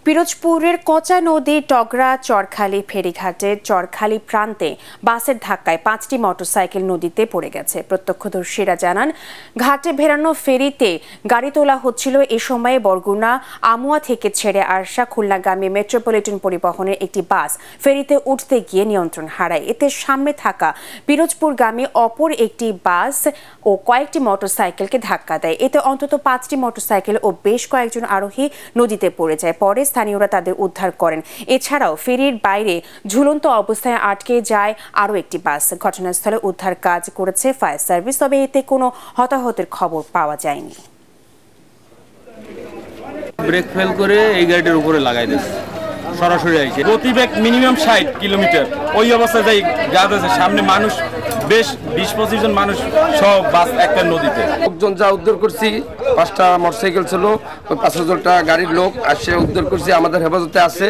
পিরোজপুরের কচা নদী টগরা চরখালি ফেরিঘাটের চরখালি প্রান্তে বাসের ধাক্কায় 5টি মোটরসাইকেল নদীতে পড়ে গেছে। প্রত্যক্ষদর্শীরা জানান, ঘাটে ভেড়ানো ফেরিতে গাড়ি তোলা হচ্ছিল। এ সময়ে বরগুনা আমুয়া থেকে ছেড়ে আসা খুলনাগামী মেট্রোপলিটন পরিবহনের একটি বাস ফেরিতে উঠতে গিয়ে নিয়ন্ত্রণ হারায়। এতে সামনে থাকা পিরোজপুরগামী অপর একটি বাস ও কয়েকটি মোটরসাইকেলকে ধাক্কা দেয়। এতে অন্তত 5টি মোটরসাইকেল ও বেশ কয়েকজন আরোহী নদীতে পড়ে যায়। পরে স্থানীয়রা তাদের উদ্ধার করেন। এছাড়াও ফেরির বাইরে ঝুলন্ত অবস্থায় আটকে যায় আরও একটি বাস। ঘটনাস্থলে উদ্ধার কাজ করেছে ফায়ার সার্ভিস, তবে এতে কোনো হতাহতের খবর পাওয়া যায়নি। ব্রেক ফেল করে এই গাড়িটার উপরে লাগাই দিয়েছে, সরাসরি আইছে। গতিবেগ মিনিমাম 60 কিলোমিটার। ওই অবস্থায় যাই যাচ্ছে, সামনে মানুষ বেশ 20-25 জন মানুষ সব বাস একটা নদীতে। লোকজন যা উদ্ধার করছি, 5টা মোটরসাইকেল ছিল, ওই 5 জনটা গাড়ির লোক আসে উদ্ধার করছি, আমাদের হেফাজতে আছে।